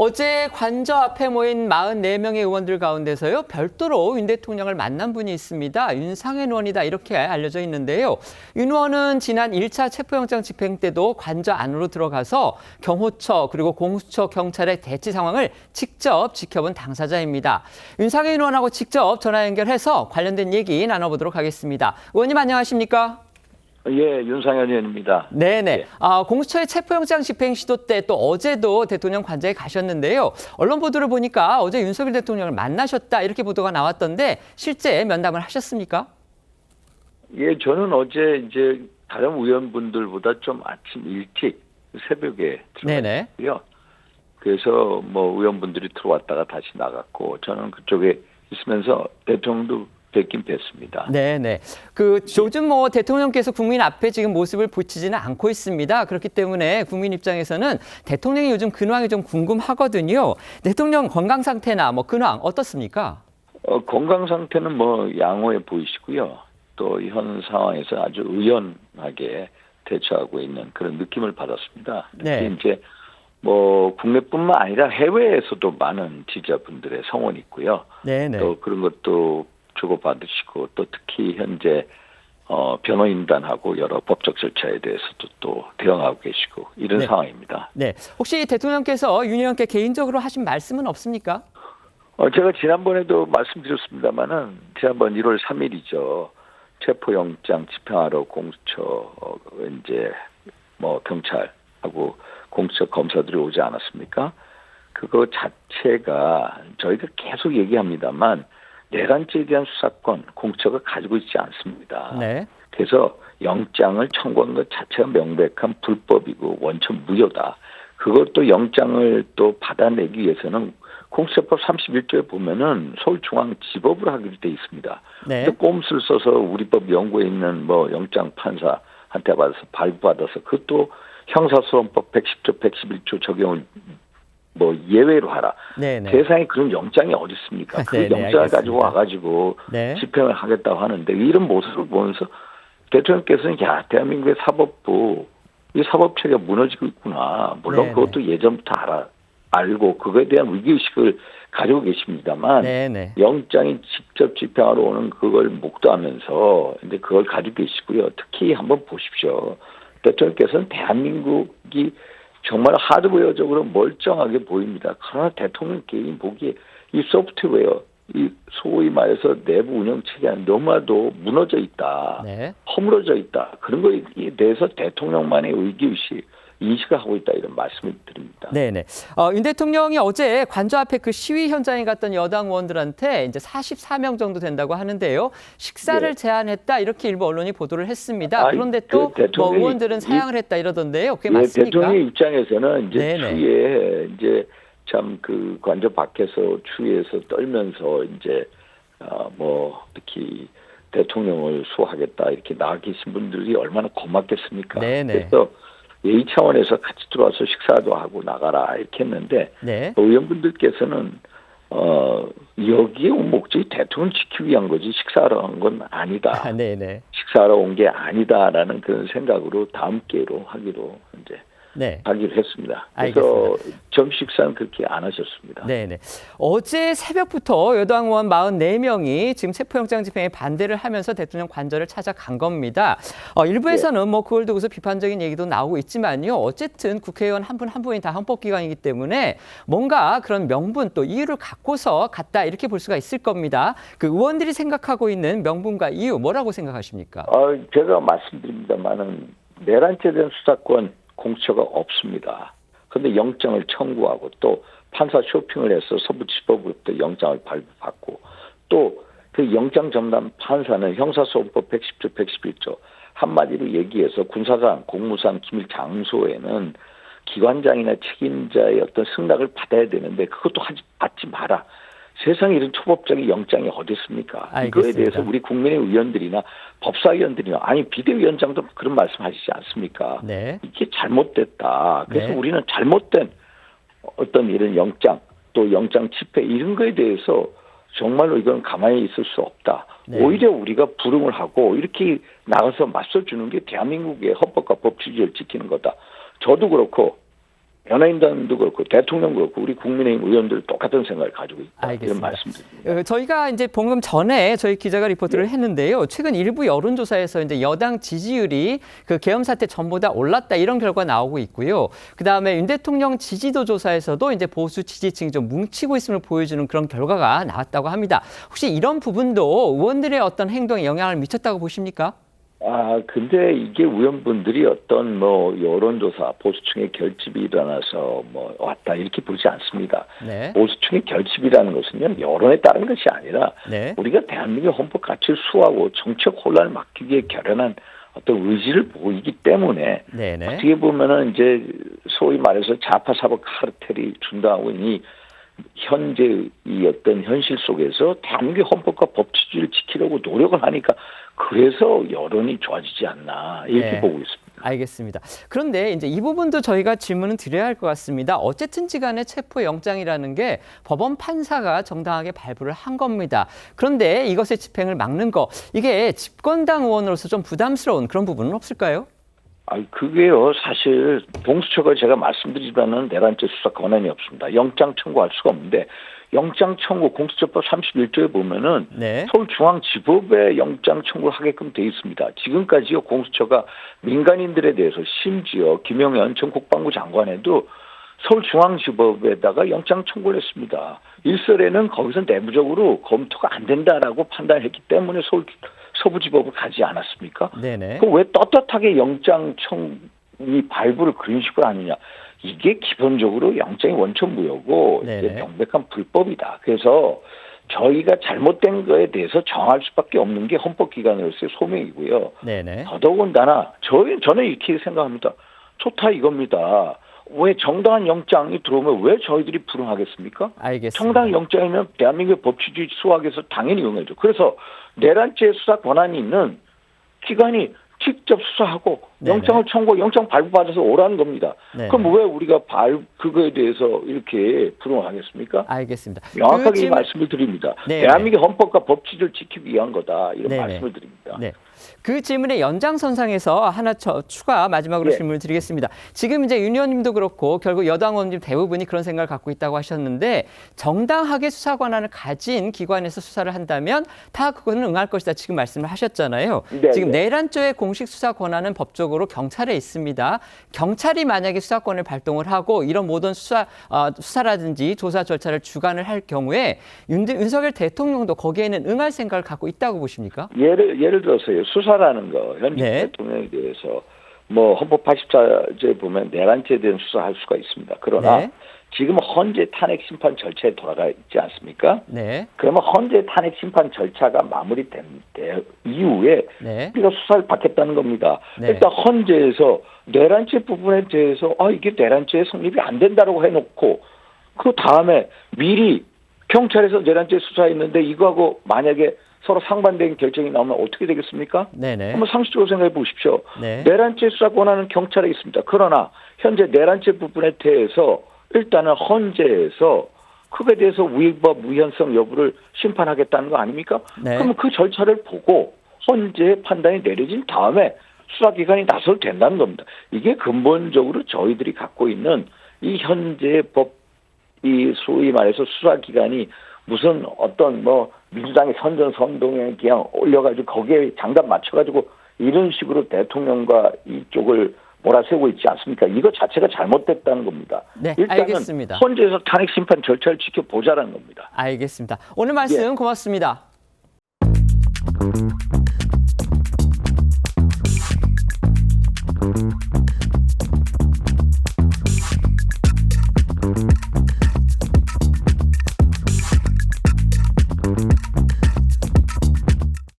어제 관저 앞에 모인 44명의 의원들 가운데서요, 별도로 윤 대통령을 만난 분이 있습니다. 윤상현 의원이다 이렇게 알려져 있는데요. 윤 의원은 지난 1차 체포영장 집행 때도 관저 안으로 들어가서 경호처 그리고 공수처 경찰의 대치 상황을 직접 지켜본 당사자입니다. 윤상현 의원하고 직접 전화 연결해서 관련된 얘기 나눠보도록 하겠습니다. 의원님 안녕하십니까? 예, 윤상현 의원입니다. 네네. 예. 공수처의 체포영장 집행 시도 때 또 어제도 대통령 관저에 가셨는데요. 언론 보도를 보니까 어제 윤석열 대통령을 만나셨다 이렇게 보도가 나왔던데 실제 면담을 하셨습니까? 예, 저는 어제 이제 다른 의원분들보다 좀 아침 일찍 새벽에 네네. 들어갔고요. 그래서 뭐 의원분들이 들어왔다가 다시 나갔고 저는 그쪽에 있으면서 대통령도 뵙긴 뵀습니다. 네네. 요즘 뭐 대통령께서 국민 앞에 지금 모습을 보이지는 않고 있습니다. 그렇기 때문에 국민 입장에서는 대통령이 요즘 근황이 좀 궁금하거든요. 대통령 건강 상태나 뭐 근황 어떻습니까? 건강 상태는 뭐 양호해 보이시고요. 또 현 상황에서 아주 의연하게 대처하고 있는 그런 느낌을 받았습니다. 특히 네. 이제 뭐 국내뿐만 아니라 해외에서도 많은 지지자분들의 성원이 있고요. 네네. 또 그런 것도 주고받으시고 또 특히 현재 변호인단하고 여러 법적 절차에 대해서도 또 대응하고 계시고 이런 네. 상황입니다. 네. 혹시 대통령께서 윤 의원께 개인적으로 하신 말씀은 없습니까? 제가 지난번에도 말씀드렸습니다마는 지난번 1월 3일이죠. 체포영장 집행하러 공수처 이제 뭐 경찰하고 공수처 검사들이 오지 않았습니까? 그거 자체가 저희가 계속 얘기합니다만 내란죄에 대한 수사권 공수처가 가지고 있지 않습니다. 네. 그래서 영장을 청구한 것 자체가 명백한 불법이고 원천 무효다. 그것도 영장을 또 받아내기 위해서는 공수처법 31조에 보면은 서울중앙지법으로 하기로 돼 있습니다. 네. 근데 꼼수를 써서 우리법 연구에 있는 뭐 영장 판사한테 받아서 발부받아서 그것도 형사소송법 110조, 111조 적용을 뭐 예외로 하라. 네네. 세상에 그런 영장이 어디 있습니까? 그 네네, 영장을 알겠습니다. 가지고 와가지고 네. 집행을 하겠다고 하는데 이런 모습을 보면서 대통령께서는 야 대한민국의 사법부 이 사법체계가 무너지고 있구나. 물론 네네. 그것도 예전부터 알고 그거에 대한 위기의식을 가지고 계십니다만 네네. 영장이 직접 집행하러 오는 그걸 목도하면서 근데 그걸 가지고 계시고요. 특히 한번 보십시오. 대통령께서는 대한민국이 정말 하드웨어적으로 멀쩡하게 보입니다. 그러나 대통령 개인 보기에 이 소프트웨어, 이 소위 말해서 내부 운영 체계가 너무나도 무너져 있다. 네. 허물어져 있다. 그런 거에 대해서 대통령만의 의기의식, 인식을 하고 있다. 이런 말씀을 드립니다. 네네. 윤 대통령이 어제 관저 앞에 그 시위 현장에 갔던 여당 의원들한테 이제 44명 정도 된다고 하는데요. 식사를 네. 제안했다 이렇게 일부 언론이 보도를 했습니다. 아니, 그런데 또 그 뭐 의원들은 사양을 했다 이러던데요. 그게 맞습니까? 대통령 입장에서는 이제 네네. 추위에 이제 참 그 관저 밖에서 추위에서 떨면서 이제 뭐 특히 대통령을 수호하겠다 이렇게 나와 계신 분들이 얼마나 고맙겠습니까? 네네. 그래서 예의 차원에서 같이 들어와서 식사도 하고 나가라 이렇게 했는데 네. 의원분들께서는 여기에 온 목적이 대통령을 지키기 위한 거지 식사하러 간 건 아니다. 네네. 식사하러 온 게 아니다라는 그런 생각으로 다음 기회로 하기로 이제 네. 하기로 했습니다. 그래서 알겠습니다. 점심 식사는 그렇게 안 하셨습니다. 네네. 어제 새벽부터 여당 의원 44명이 지금 체포영장 집행에 반대를 하면서 대통령 관저를 찾아간 겁니다. 일부에서는 뭐 그걸 두고서 비판적인 얘기도 나오고 있지만요. 어쨌든 국회의원 한 분 한 분이 다 헌법기관이기 때문에 뭔가 그런 명분 또 이유를 갖고서 갔다 이렇게 볼 수가 있을 겁니다. 그 의원들이 생각하고 있는 명분과 이유 뭐라고 생각하십니까? 제가 말씀드립니다만은 내란죄에 대한 수사권 공수처가 없습니다. 그런데 영장을 청구하고 또 판사 쇼핑을 해서 서부지법으로부터 영장을 발부받고 또 그 영장 전담 판사는 형사소송법 110조, 111조 한마디로 얘기해서 군사상, 공무상 기밀 장소에는 기관장이나 책임자의 어떤 승낙을 받아야 되는데 그것도 받지 마라. 세상에 이런 초법적인 영장이 어디 있습니까? 알겠습니다. 이거에 대해서 우리 국민의 의원들이나 법사위원들이나 아니 비대위원장도 그런 말씀하시지 않습니까? 네. 이게 잘못됐다. 그래서 네. 우리는 잘못된 어떤 이런 영장 또 영장 집행 이런 거에 대해서 정말로 이건 가만히 있을 수 없다. 네. 오히려 우리가 불응을 하고 이렇게 나가서 맞서주는 게 대한민국의 헌법과 법치주의를 지키는 거다. 저도 그렇고 연예인단도 그렇고 대통령도 그렇고 우리 국민의힘 의원들 똑같은 생각을 가지고 있다. 알겠습니다. 이런 말씀드립니다. 저희가 이제 방금 전에 저희 기자가 리포트를 했는데요. 최근 일부 여론조사에서 이제 여당 지지율이 그 계엄 사태 전보다 올랐다 이런 결과 나오고 있고요. 그 다음에 윤 대통령 지지도 조사에서도 이제 보수 지지층이 좀 뭉치고 있음을 보여주는 그런 결과가 나왔다고 합니다. 혹시 이런 부분도 의원들의 어떤 행동에 영향을 미쳤다고 보십니까? 근데 이게 의원분들이 어떤 여론조사 보수층의 결집이 일어나서 왔다 이렇게 보지 않습니다. 네. 보수층의 결집이라는 것은요, 여론에 따른 것이 아니라 네. 우리가 대한민국 헌법 가치를 수호하고 정책 혼란을 막기 위해 결연한 어떤 의지를 보이기 때문에 네네. 어떻게 보면은 이제 소위 말해서 좌파 사법 카르텔이 준다고 이 현재 이 어떤 현실 속에서 대한민국 헌법과 법치주의를 지키려고 노력을 하니까 그래서 여론이 좋아지지 않나 이렇게 네. 보고 있습니다. 알겠습니다. 그런데 이제 이 부분도 저희가 질문을 드려야 할 것 같습니다. 어쨌든지 간에 체포영장이라는 게 법원 판사가 정당하게 발부를 한 겁니다. 그런데 이것의 집행을 막는 거, 이게 집권당 의원으로서 좀 부담스러운 그런 부분은 없을까요? 그게요, 사실 공수처가 제가 말씀드리지만은 내란죄 수사 권한이 없습니다. 영장 청구할 수가 없는데 영장 청구 공수처법 31조에 보면은 네. 서울중앙지법에 영장 청구를 하게끔 돼 있습니다. 지금까지요 공수처가 민간인들에 대해서 심지어 김영현 전 국방부 장관에도 서울중앙지법에다가 영장 청구를 했습니다. 일설에는 거기서 내부적으로 검토가 안 된다라고 판단했기 때문에 서부지법을 가지 않았습니까? 네네. 그럼 왜 떳떳하게 영장 이 발부를 그런 식으로 하느냐? 이게 기본적으로 영장이 원천무효고 네네. 이게 명백한 불법이다. 그래서 저희가 잘못된 거에 대해서 정할 수밖에 없는 게 헌법기관으로서의 소명이고요. 네네. 더더군다나 저는 이렇게 생각합니다. 좋다 이겁니다. 왜 정당한 영장이 들어오면 왜 저희들이 불응하겠습니까? 알겠습니다. 정당한 영장이면 대한민국의 법치주의 수호하기 위해서 당연히 응해죠. 그래서 내란죄 수사 권한이 있는 기관이 직접 수사하고 네네. 영장을 청구, 영장 발부받아서 오라는 겁니다. 네네. 그럼 왜 우리가 그거에 대해서 이렇게 불응하겠습니까? 알겠습니다. 명확하게 이 말씀을 드립니다. 네네. 대한민국 헌법과 법치를 지키기 위한 거다. 이런 네네. 말씀을 드립니다. 네. 그 질문의 연장선상에서 하나 추가 마지막으로 네. 질문을 드리겠습니다. 지금 이제 윤 의원님도 그렇고 결국 여당 의원님 대부분이 그런 생각을 갖고 있다고 하셨는데 정당하게 수사 권한을 가진 기관에서 수사를 한다면 다 그거는 응할 것이다. 지금 말씀을 하셨잖아요. 네, 지금 네. 내란죄의 공식 수사 권한은 법적으로 경찰에 있습니다. 경찰이 만약에 수사권을 발동을 하고 이런 모든 수사라든지 조사 절차를 주관을 할 경우에 윤석열 대통령도 거기에는 응할 생각을 갖고 있다고 보십니까? 예를 들어서요. 수사라는 거 현직 네. 대통령에 대해서 헌법 84조에 보면 내란죄에 대한 수사할 수가 있습니다. 그러나 네. 지금 헌재 탄핵 심판 절차에 돌아가 있지 않습니까? 네. 그러면 헌재 탄핵 심판 절차가 마무리된 이후에 네. 우리가 수사를 받겠다는 겁니다. 네. 일단 헌재에서 내란죄 부분에 대해서 이게 내란죄 성립이 안 된다고 해놓고 그 다음에 미리 경찰에서 내란죄 수사했는데 이거하고 만약에 서로 상반된 결정이 나오면 어떻게 되겠습니까? 네네. 한번 상식적으로 생각해 보십시오. 네. 내란죄 수사 권한은 경찰에 있습니다. 그러나 현재 내란죄 부분에 대해서 일단은 헌재에서 그거에 대해서 위법 위헌성 여부를 심판하겠다는 거 아닙니까? 네. 그러면 그 절차를 보고 헌재의 판단이 내려진 다음에 수사기관이 나설 된다는 겁니다. 이게 근본적으로 저희들이 갖고 있는 이 현재 이 소위 말해서 수사기관이 무슨 어떤 민주당의 선전선동에 그냥 올려가지고 거기에 장단 맞춰가지고 이런 식으로 대통령과 이쪽을 몰아세우고 있지 않습니까? 이거 자체가 잘못됐다는 겁니다. 네, 일단은 알겠습니다. 헌재에서 탄핵 심판 절차를 지켜보자라는 겁니다. 알겠습니다. 오늘 말씀 고맙습니다.